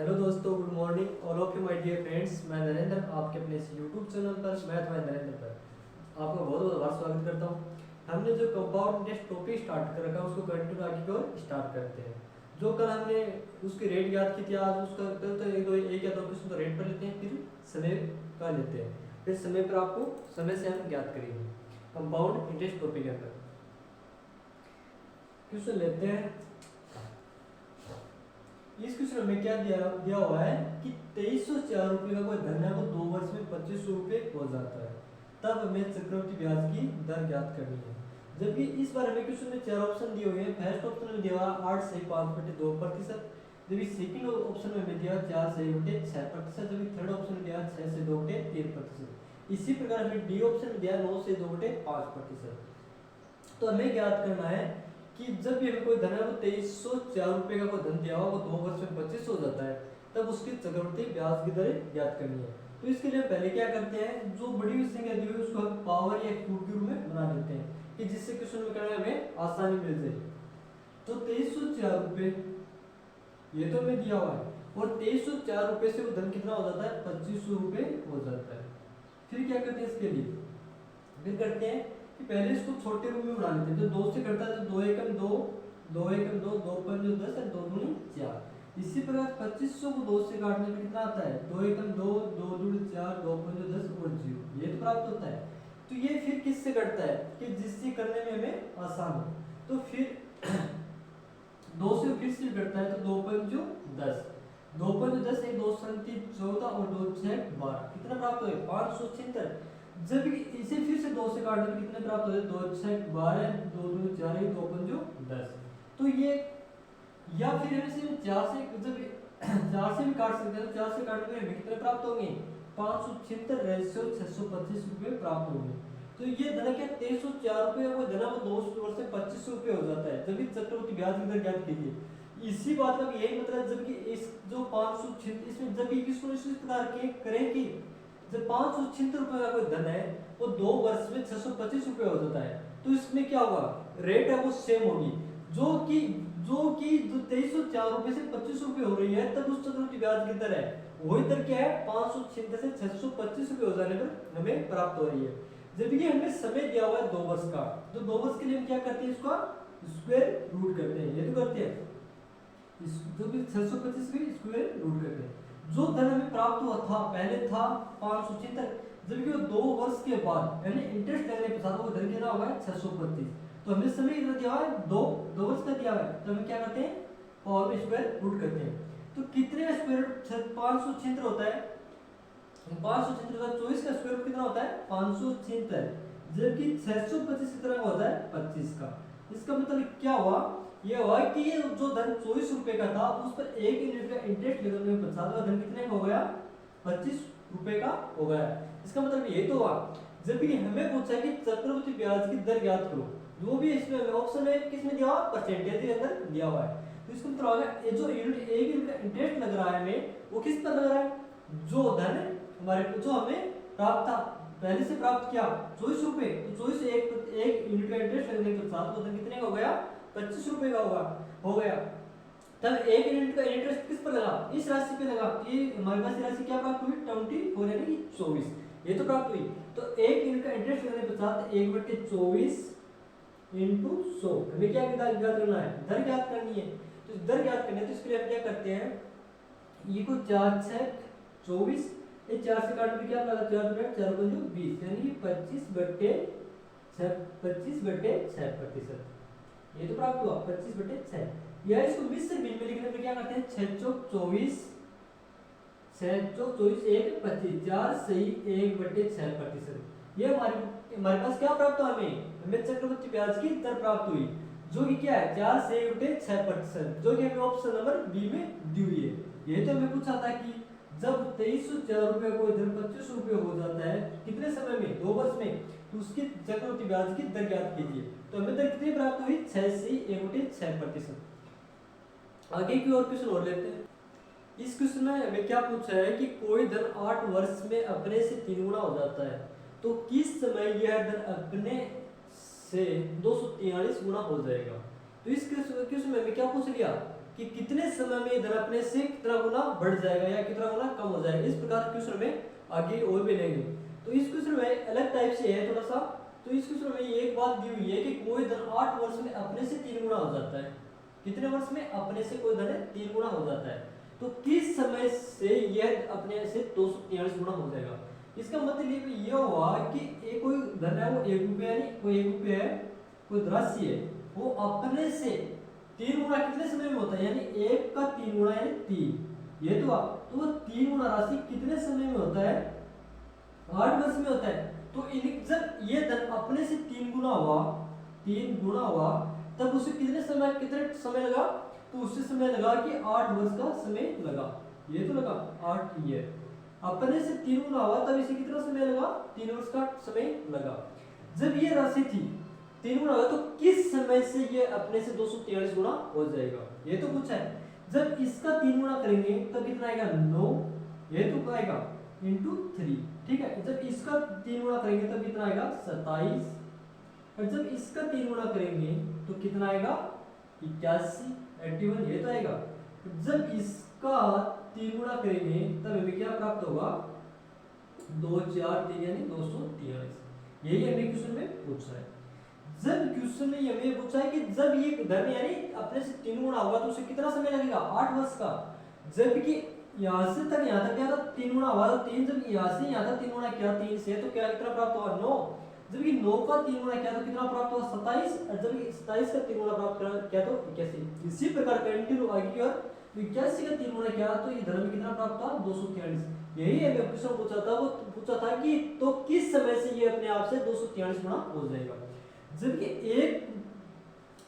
Hello दोस्तों, good morning all of you my dear friends. मैं नरेंद्र, आपके अपने इस यूट्यूब चैनल पर मैथ बाय नरेंद्र पर आपका बहुत बहुत बार स्वागत करता हूँ। हमने जो कंपाउंड इंटरेस्ट टॉपिक स्टार्ट कर रखा है उसको कंटिन्यू आगे की ओर स्टार्ट करते हैं। जो कल हमने उसकी रेट याद की थी, आज उसका कल तो एक या दो क्वेश्चन तो रेट पर लेते हैं, फिर समय का लेते हैं, फिर समय पर आपको समय से हम ज्ञात करेंगे कंपाउंड इंटरेस्ट टॉपिक के अंदर। क्वेश्चन लेते हैं। इस क्वेश्चन में क्या दिया हुआ है कि 2304 रुपये का कोई धन है वो 2 वर्ष में 2500 रुपये हो जाता है, तब हमें चक्रवृद्धि ब्याज की दर ज्ञात करनी है। जबकि इस बार हमें क्वेश्चन में 4 ऑप्शन दिए हुए हैं। फर्स्ट ऑप्शन में दिया 8 से 5/2%, जबकि सेकंड ऑप्शन में दिया 4 से 6%, जबकि थर्ड ऑप्शन में दिया 6 से 2/3%। इसी प्रकार हमें डी ऑप्शन में दिया 9 से 2/5%। तो हमें ज्ञात करना है कि जब भी हमें कोई धन है वो 2304 रुपये का कोई धन दिया हुआ वो 2 वर्ष में 25 हो जाता है, तब उसकी चक्रवृद्धि ब्याज की दर ज्ञात करनी है। तो इसके लिए पहले क्या करते हैं, जो बड़ी हुई संख्या दी हुई उसको हम पावर या क्यूब के रूप में बना लेते हैं कि जिससे क्वेश्चन में करने में आसानी मिल जाए। तो 2304 रुपये ये तो हमें दिया हुआ है, और 2304 रुपये से वो धन कितना हो जाता है, 2500 रुपये हो जाता है। फिर क्या करते हैं इसके लिए, फिर करते हैं कि पहले इसको छोटे रूप में बना लेते हैं। तो 2 से करता है तो 2 एकम 2, 2 एकम 2, 2 पंजे 10 और 2 दूनी 4। इसी प्रकार 2500 को 2 से काटने में कितना आता है, 2 एकम 2, 2 दूनी 4, 2 पंजे 10 और 0, ये तो प्राप्त होता है। तो ये फिर किससे कटता है कि जिससे करने में हमें आसान हो। तो फिर 2 से फिर से कटता है तो 2 पंजो 10, 2 पंजे 10, 1 2 संती 14 और 2 6 12, कितना प्राप्त हुए 576। जब इसे फिर से 2 से काटने में कितने प्राप्त होते हैं, 2 6 12, 2 2 4, 2 पंजो 10। तो ये या फिर हम इसे 4 से जब 4 से भी काट सकते हैं तो 4 से काटने में हमें कितने प्राप्त होंगे, 576 रेशियो 625 रुपये प्राप्त होंगे। तो ये धन क्या 2304 रुपये वो धन वो 2 वर्ष से 2500 रुपये हो जाता है, जब चक्रवृद्धि ब्याज की दर ज्ञात कीजिए। इसी बात का यही मतलब, जबकि इस जो 576 इसमें जब किसको इस प्रकार के करें कि जब 576 रुपये का कोई धन है वो 2 वर्ष में 625 रुपये हो जाता है, तो इसमें क्या होगा, रेट है वो सेम होगी। जो कि 2304 रुपये से 25 रुपये हो रही है, तब उस चक्रवृद्धि ब्याज की दर है वही दर क्या है, 576 से 625 रुपये हो जाने पर हमें प्राप्त हो रही है। जबकि हमें समय दिया हुआ है 2 वर्ष का, तो 2 वर्ष के लिए हम क्या करते हैं, इसका स्क्वायर रूट करते हैं। ये तो करते हैं, जो भी 625 भी स्क्वायर रूट करते हैं। जो धन हमें प्राप्त हुआ था पहले था 576, जबकि वो 2 वर्ष के बाद यानी इंटरेस्ट लगने के साथ वो धन कितना हुआ है 625। तो हमें समय कितना दिया हुआ है, 2 वर्ष का दिया हुआ है, तो हम क्या करते हैं पावर में स्क्वायर रूट करते हैं। तो कितने का स्क्वायर रूट 576 होता है, 576 होता है, 24 का स्क्वायर रूट कितना होता है 576, जबकि 625 कितना का होता है 25 का। इसका मतलब क्या हुआ, ये हुआ कि ये जो धन 24 रुपए का था उस पर 1 यूनिट का इंटरेस्ट लगने में 50 का धन कितने का हो गया, 25 रुपए का हो गया। इसका मतलब ये तो हुआ। जब भी हमें पूछा है कि चक्रवृद्धि ब्याज की दर ज्ञात करो, जो भी इसमें ऑप्शन है किसमें दिया हुआ, परसेंटेज के अंदर दिया हुआ है। तो इसका मतलब होगा ये जो यूनिट 1 यूनिट का इंटरेस्ट लग रहा है हमें, वो किस पर लग रहा है, जो धन हमारे जो हमें प्राप्त था पहले से प्राप्त किया 24 रुपए, तो 24 एक यूनिट का इंटरेस्ट लगने के साथ वो धन कितने का हो गया, 25 रुपए का हो गया। तब 1 यूनिट का इंटरेस्ट किस पर लगा, इस राशि पे लगा। ये हमारे पास राशि क्या प्राप्त हुई 24 यानी कि 24, ये तो प्राप्त हुई। तो 1 यूनिट का इंटरेस्ट लगने के साथ 1/24 इंटू 100, हमें क्या ज्ञात करना है, दर ज्ञात करनी है। तो दर ज्ञात करनी है तो इसके लिए हम क्या करते हैं, ये को 4 6 24, ये 4 से काटने में क्या लगा, 4 मिनट 4 को 20 यानी कि 25/6%। ये तो प्राप्त हुआ 25/6। या इसको 20 से भिन्न में लिखने पर क्या करते हैं, 6 चौक 24, 6 चौक 24 1 25, 4 सही 1/6%। ये हमारे पास क्या प्राप्त हुआ, हमें चक्रवृद्धि ब्याज की दर प्राप्त हुई, जो कि क्या है 4 से 1/6%, जो कि हमें ऑप्शन नंबर बी में दी हुई है। ये तो हमें पूछा था कि जब 2304 रुपये को इधर 25 रुपये हो जाता है कितने समय में, 2 वर्ष में, तो उसकी चक्रवृद्धि ब्याज की दर ज्ञात कीजिए। तो हमें दर कितनी प्राप्त हुई, 6 से 1/6%। आगे की और क्वेश्चन और लेते हैं। इस क्वेश्चन में हमें क्या पूछा है कि कोई धन 8 वर्ष में अपने से 3 गुना हो जाता है, तो किस समय यह धन अपने से 243 गुना हो जाएगा। तो इस क्वेश्चन में हमें क्या पूछ लिया, कि कितने समय में ये धन अपने से कितना गुना बढ़ जाएगा या कितना गुना कम हो जाएगा। इस प्रकार के क्वेश्चन में आगे और भी लेंगे। तो इस क्वेश्चन में अलग टाइप से है थोड़ा सा। तो इस क्वेश्चन में एक बात दी हुई है कि कोई धन 8 वर्ष में अपने से 3 गुना हो जाता है। कितने वर्ष में अपने से कोई धन 3 गुना हो जाता है, तो किस समय से यह अपने से 243 गुना हो जाएगा। इसका मतलब ये हुआ कि एक कोई धन है वो 1 रुपया, यानी कोई 1 रुपया है, कोई राशि है, वो अपने से 3 गुना कितने समय में होता है, यानी 1 का 3 गुना यानी 3। ये तो वो 3 गुना राशि कितने समय में होता है, 8 वर्ष में होता है। तो जब ये धन अपने से 3 गुना हुआ तब उसे कितने समय लगा, तो उससे समय लगा कि 8 वर्ष का समय लगा। ये तो लगा 8 ईयर। अपने से 3 गुना हुआ तब इसे कितना समय लगा, 3 वर्ष का समय लगा। जब ये राशि थी 3 गुना होगा तो किस समय से ये अपने से 243 गुना हो जाएगा, ये तो पूछा है। जब इसका 3 गुना करेंगे तब कितना आएगा 9, ये तो आएगा इंटू 3, ठीक है। जब इसका 3 गुना करेंगे तब कितना आएगा 27, और जब इसका 3 गुना करेंगे तो कितना आएगा 81, ये तो आएगा। जब इसका 3 गुना करेंगे तब हमें क्या प्राप्त होगा, 2 4 3 यानी 243। यही हमें क्वेश्चन में पूछा है। जब क्वेश्चन में हमें पूछा है कि जब ये धन यानी अपने से 3 गुना होगा तो उसे कितना समय लगेगा, 8 वर्ष का। जबकि यहाँ से तक यहाँ तक क्या था 3 गुना हुआ, तो 3 जब यहाँ से यहाँ तक 3 गुना किया 3 से तो क्या कितना प्राप्त हुआ 9। जबकि 9 का 3 गुना किया तो कितना प्राप्त हुआ 27, और जब 27 का 3 गुना प्राप्त किया तो 81। इसी प्रकार कंटिन्यू आगे की ओर 81 का 3 गुना किया तो ये धन में कितना प्राप्त हुआ 243। यही हमें क्वेश्चन पूछा था, वो पूछा था कि तो किस समय से ये अपने आप से 243 गुना हो जाएगा। जबकि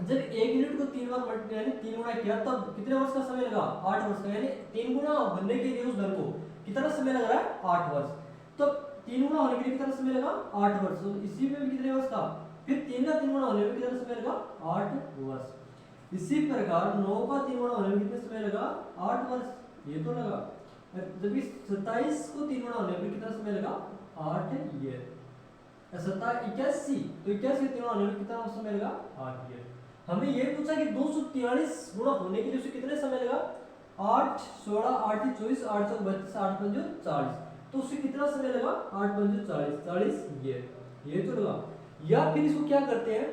जब 1 यूनिट को 3 बार यानी 3 गुना किया तब कितने वर्ष का समय लगा, 8 वर्ष का। यानी 3 गुना बनने के लिए उस धन को कितना समय लग रहा है, 8 वर्ष। तो 3 गुना होने के लिए कितना समय लगा, 8 वर्ष। तो इसी में भी कितने वर्ष का, फिर 3 का 3 गुना होने में कितना समय लगा, 8 वर्ष। इसी प्रकार 9 का 3 गुना होने में कितना समय लगा, 8 वर्ष, ये तो लगा। जबकि 27 को 3 गुना होने में कितना समय लगा, 8 ईयर। 81 तो 81 के 3 गुना होने में कितना समय लगा, 8 ईयर। हमें ये पूछा कि 243 गुना होने के लिए उसे कितने समय लगा, 8 16 8 24 8 32 8 5 40। तो उसे कितना समय लगा, 8 5 40 ईयर, ये तो लगा। या फिर इसको क्या करते हैं,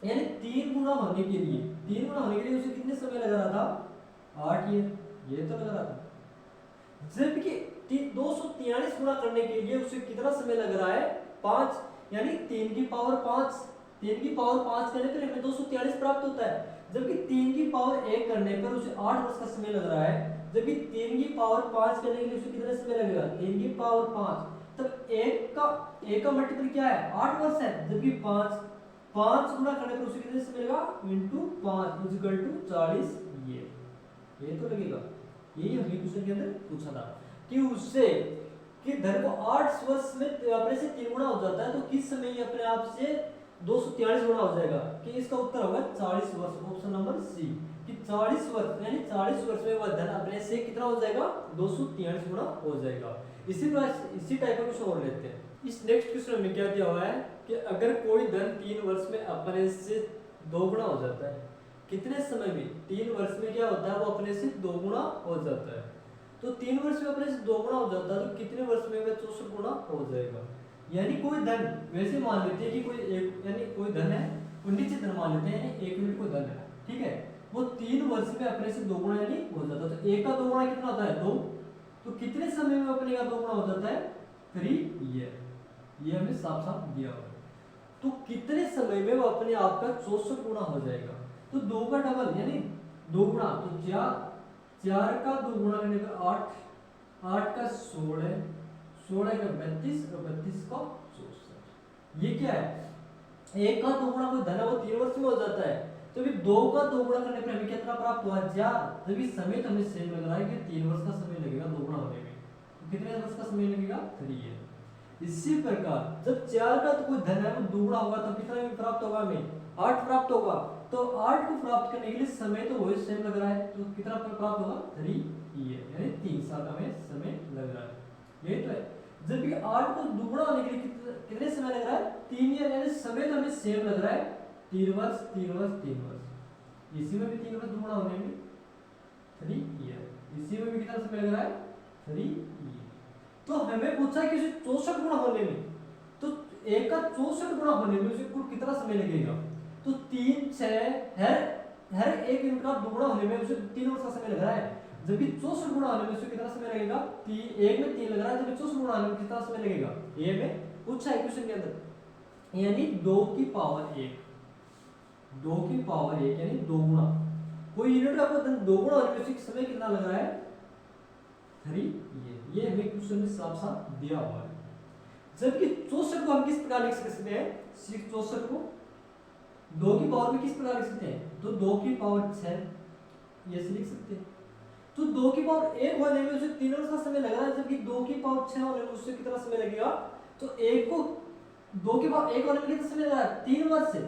यानी 3 गुना होने के लिए उसे कितने समय लग रहा था, 8 ईयर, ये तो लग रहा था। जबकि 243 गुना करने के लिए उसे कितना समय लग रहा है, 5, यानी 3 की पावर 5 करने पर हमें 243 प्राप्त होता है। जबकि 3 की पावर 1 करने पर उसे 8 वर्ष का समय लग रहा है। जबकि 3 की पावर 5 करने के लिए उसे कितना समय लगेगा, 3 की पावर 5, तब 1 का मल्टीपल क्या है, 8 वर्ष है। जबकि 5 गुना करने पर उसे कितने समय लगेगा, इंटू 5 इक्वल टू 40 ये तो लगेगा। यही हमें क्वेश्चन के अंदर पूछा था कि उससे कि धन को 8 वर्ष में अपने से 3 गुना हो जाता है तो किस समय ये अपने आप से 243 गुना हो जाएगा। कि इसका उत्तर होगा 40 वर्ष, ऑप्शन नंबर सी, कि 40 वर्ष यानी 40 वर्ष में वह धन अपने से कितना हो जाएगा, 243 गुना हो जाएगा। इसी टाइप का क्वेश्चन और लेते हैं। इस नेक्स्ट क्वेश्चन में क्या दिया हुआ है कि अगर कोई धन 3 वर्ष में अपने से 2 गुना हो जाता है, कितने समय में, 3 वर्ष में क्या होता है वो अपने से 2 गुना हो जाता है। तो 3 वर्ष में अपने से 2 गुना हो जाता है तो कितने वर्ष में वह 64 गुना हो जाएगा। यानी कोई धन, वैसे मान लेते हैं कि कोई धन है, कोई निश्चित धन मान लेते हैं, यानी 1 यूनिट कोई धन है, ठीक है, वो 3 वर्ष में अपने से 2 गुना यानी हो जाता है। तो 1 का 2 गुना कितना होता है, 2। तो कितने समय में अपने का 2 गुना हो जाता है, 3 ईयर। ये हमें साफ साफ दिया हुआ है। तो कितने समय में वो अपने आप का 64 गुना हो जाएगा। तो 2 का डबल यानी 2 गुना, तो 4 का 2 गुना करने पर 8 का 16 का 32 और 32 का 64। ये क्या है, 1 का 2 गुना कोई धन है वो 3 वर्ष में हो जाता है। तो भी 2 का 2 गुना करने पर हमें कितना प्राप्त हुआ, 4। जब इस समय तो हमें सेम लग रहा है कि 3 वर्ष का समय लगेगा 2 गुना होने में। तो कितने वर्ष का समय लगेगा, 3 ईयर। इसी प्रकार जब 4 का तो कोई धन है वो 2 गुना होगा तो कितना में प्राप्त होगा, हमें 8 प्राप्त होगा। तो 8 को प्राप्त करने के लिए समय तो वही सेम लग रहा है, तो कितना प्राप्त होगा, 3 ईयर, यानी 3 साल का हमें समय लग रहा है। यही तो है। जबकि 8 को दुगुना होने के लिए कितने समय लग रहा है, 3 ईयर, यानी समय तो हमें सेम लग रहा है, 3 वर्ष। इसी में भी 3 वर्ष दुगुना होने में 3 ईयर। इसी में भी कितना समय लग रहा है 3 ईयर। तो हमें पूछा है कि उसे 64 गुना होने में, तो एक का 64 गुना होने में उसे कुल कितना समय लगेगा, तो 3 6 हर एक यूनिट का दुगुना होने में उसे 3 वर्ष का समय लग रहा है, जबकि 64 गुना होने में उसे कितना समय लगेगा, एक में 3 लग रहा है, जबकि 64 गुना होने में कितना समय लगेगा, ये में पूछा है क्वेश्चन के अंदर, यानी 2 की पावर 1, 2 की पावर 1 यानी 2 गुना, कोई यूनिट का पता 2 गुना होने में उसे समय कितना लग रहा है 3 ये हमें क्वेश्चन में साफ साफ दिया हुआ है। जबकि 64 को हम किस प्रकार लिख सकते हैं, 64 को 2 की पावर में किस प्रकार लिख सकते हैं, तो 2 की पावर 6 ये से लिख सकते हैं। तो 2 की पावर 1 होने में उसे 3 वर्ष का समय लग रहा है, जबकि 2 की पावर 6 होने में उससे कितना समय लगेगा, तो 1 को 2 की पावर 1 होने में कितना समय लगा 3 वर्ष से,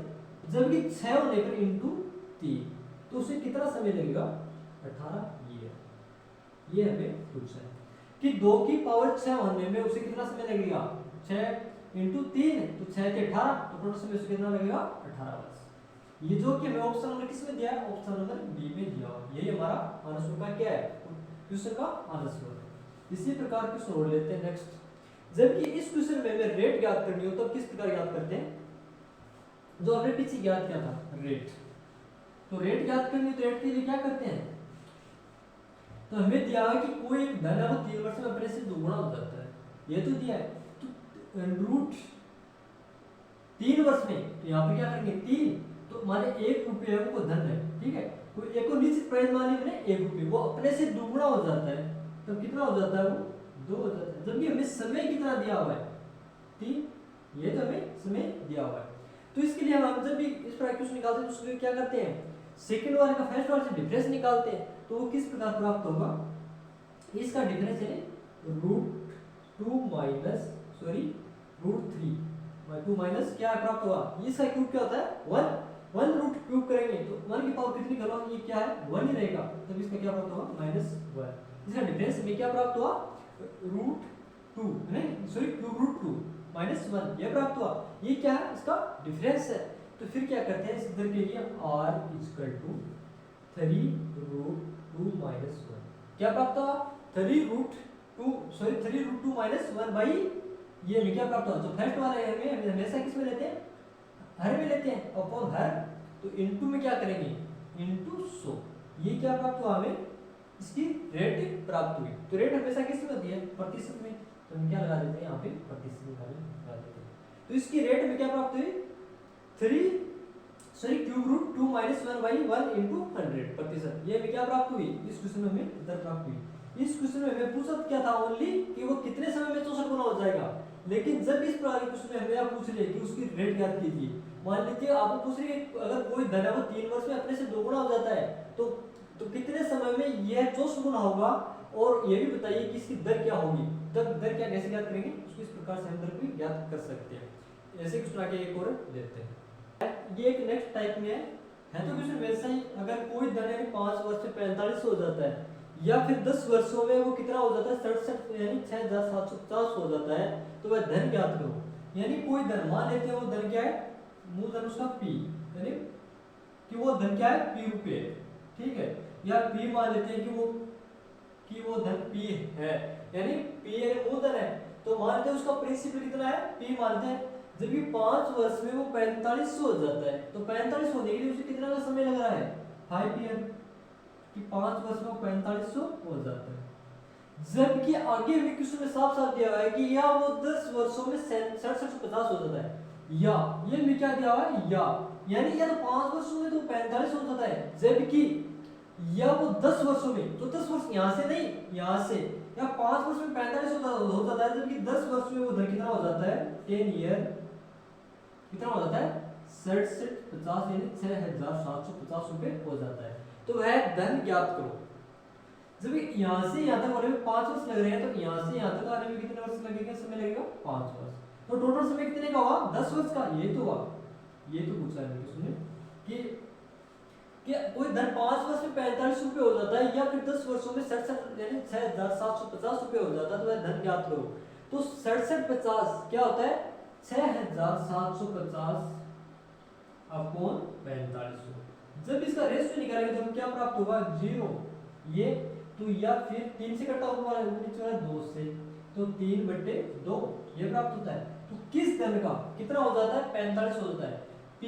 जबकि 6 होने पर इंटू 3 तो उसे कितना समय लगेगा 18 ईयर। ये हमें पूछा है कि 2 की पावर 6 होने में उसे कितना समय लगेगा, 6 इंटू 3 तो 6 के 18 तो टोटल समय उसे कितना लगेगा 18 वर्ष। ये जो कि हमें ऑप्शन नंबर किस में दिया है, ऑप्शन नंबर बी में दिया हुआ, यही हमारा आंसर का क्या है, क्वेश्चन का आंसर। इसी प्रकार के सोल्व लेते हैं नेक्स्ट। जबकि इस क्वेश्चन में हमें रेट ज्ञात करनी हो तब किस प्रकार ज्ञात करते हैं, जो हमने पीछे ज्ञात किया था रेट, तो रेट ज्ञात करनी है तो रेट के लिए क्या करते हैं, तो हमें दिया है कि कोई एक धन है वो 3 वर्ष में अपने से दुगुना हो जाता है, ये तो दिया है, तो रूट 3 वर्ष में, तो यहाँ पे क्या करेंगे 3, तो माने 1 रुपये वो धन है, ठीक है, कोई एक को निश्चित प्राइस मान ली 1 रुपये, वो अपने से दुगुना हो जाता है, तो कितना हो जाता है वो 2 हो जाता है, जबकि हमें समय कितना दिया हुआ है 3, ये तो हमें समय दिया हुआ है। तो इसके लिए हम जब भी इस प्रकार क्वेश्चन निकालते हैं तो उसके लिए क्या करते हैं, सेकंड वाले का फर्स्ट वाले से डिफरेंस निकालते हैं, तो वो किस प्रकार प्राप्त होगा, इसका डिफरेंस है √2 माइनस √3 माइनस क्या प्राप्त हुआ, इसका क्यूब क्या होता है 1 रूट क्यूब करेंगे तो 1 की पावर कितनी करो, ये क्या है 1 ही रहेगा, तब इसका क्या प्राप्त होगा -1। इसका डिफरेंस में क्या प्राप्त हुआ √2 नहीं क्यूब √2 -1 ये प्राप्त हुआ, ये क्या है इसका डिफरेंस है। तो फिर क्या करते हैं इस इधर के लिए r = 3√2 -1 क्या प्राप्त हुआ 3√2 -1 बाई ये में क्या प्राप्त हुआ, जो फर्स्ट वाला है हमें हमेशा किस में लेते हैं हर में लेते हैं अपॉन हर, तो इनटू में क्या करेंगे इनटू 100, ये क्या प्राप्त हुआ हमें इसकी रेट प्राप्त हुई। तो रेट हमेशा किस में होती है प्रतिशत में, तो हम क्या लगा देते हैं यहाँ पे प्रतिशत में लगा देते हैं। तो इसकी रेट में क्या प्राप्त हुई क्यूब रूट 2 -1 बाई 1 इंटू 100 प्रतिशत, ये हमें क्या प्राप्त हुई इस क्वेश्चन में हमें इधर प्राप्त हुई। इस क्वेश्चन में हमें पूछा क्या था ओनली कि वो कितने समय में 64 गुना हो जाएगा, लेकिन जब इस प्रकार के क्वेश्चन में हमें आप पूछ ले कि उसकी रेट ज्ञात कीजिए, मान लीजिए आपको पूछ रही है अगर कोई धन है वो 3 वर्ष में अपने से 2 गुना हो जाता है तो कितने समय में यह 64 गुना होगा, और ये भी बताइए कि इसकी दर क्या होगी, तब दर क्या कैसे ज्ञात करेंगे, उसको इस प्रकार से हम दर को ज्ञात कर सकते हैं। ऐसे क्वेश्चन आगे एक और लेते हैं, ये एक नेक्स्ट टाइप में है तो क्वेश्चन वैसा ही, अगर कोई धन यानी 5 वर्ष में 45 हो जाता है या फिर 10 वर्षों में वो कितना हो जाता है 67 यानी 6750 हो जाता है, तो वह धन ज्ञात करो। यानी कोई धन मान लेते हैं वो धन क्या है मूलधन उसका p, यानी कि वो धन क्या है p रुपए, ठीक है, या p मान लेते हैं कि वो धन p है, यानी p यानी मूलधन है, तो मान लेते हैं उसका प्रिंसिपल कितना है p मानते हैं, जबकि 5 वर्ष में वो 4500 हो जाता है, तो 45 होने के लिए उसे कितना का समय लग रहा है 5 ईयर, कि 5 वर्ष में 4500 हो जाता है। जबकि आगे भी क्वेश्चन में साफ साफ दिया हुआ है कि या वो 10 वर्षों में 6750 हो जाता है, या ये में क्या दिया हुआ है यानी या तो 5 वर्षों में तो 45 हो जाता है, जबकि या वो 10 वर्षों में तो 10 वर्ष यहाँ से नहीं यहाँ से, या 5 वर्ष में 45 हो जाता है, जबकि 10 वर्ष में वो धन कितना हो जाता है 10 ईयर कितना हो जाता है 6750 यानी 6750 रुपए हो जाता है। तो वह धन ज्ञात करो। जब यहाँ से यहाँ तक आने में 5 वर्ष लग रहे हैं, तो यहाँ से यहाँ तक आने में कितने वर्ष लगेगा, समय लगेगा 5 वर्ष, तो टोटल समय कितने का हुआ 10 वर्ष का, ये तो हुआ, ये तो पूछा है उसने कि कोई धन 5 वर्ष में 45 रुपए हो जाता है या फिर 10 वर्षों में 67 यानी 6750 रुपए हो जाता है, तो वह धन ज्ञात करो। तो 6750 क्या होता है 6750 अपॉन 4500, जब इसका रेशियो निकालेंगे तो हम क्या प्राप्त होगा 0 ये तो या फिर 3 से कटा ऊपर वाला नीचे वाला 2 से, तो 3/2 ये प्राप्त होता है। तो किस धन का कितना हो जाता है 45 हो जाता है। p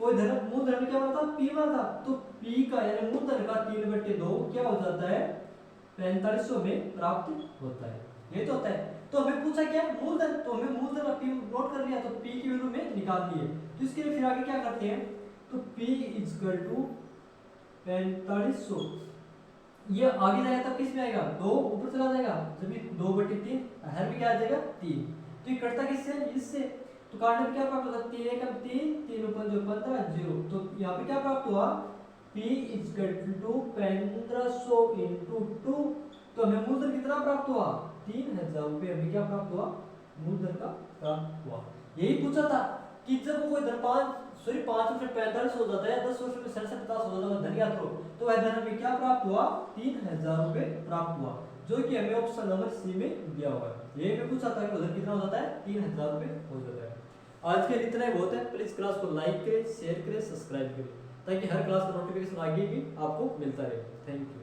कोई धन मूल धन क्या बना था p बना था, तो p का यानी मूल धन का 3/2 क्या हो जाता है 4500 में प्राप्त होता है। ये तो होता है। तो हमें पूछा क्या मूलधन, तो हमें मूलधन का p नोट कर लिया, तो p की वैल्यू में निकाल लिए। तो इसके लिए फिर आगे क्या करते हैं, तो p = 4500 ये आगे जाएगा तब किस में आएगा 2 ऊपर चला जाएगा, जब ये 2/3 हर में क्या आ जाएगा 3, तो ये कटता किससे इससे, तो काटने में क्या प्राप्त होता है 3 एकम 3 3 ऊपर 15 0, तो यहाँ पे क्या प्राप्त हुआ p = 1500 × 2, तो हमें मूलधन कितना प्राप्त हुआ 3000 रुपये हमें क्या प्राप्त हुआ मूलधन का प्राप्त हुआ। यही पूछा था कि जब कोई धन 5 वर्ष में 45 हो जाता है, 10 वर्ष में 67 50 हो जाता है धन याद करो, तो वह धन हमें क्या प्राप्त हुआ 3000 रुपये प्राप्त हुआ, जो कि हमें ऑप्शन नंबर सी में दिया हुआ है। यही में पूछा था कि उधर कितना हो जाता है 3000 रुपये हो जाता है। आज के लिए इतना ही बहुत है। प्लीज क्लास को लाइक करें, शेयर करें, सब्सक्राइब करें, ताकि हर क्लास का नोटिफिकेशन आगे भी आपको मिलता रहे। Thank you.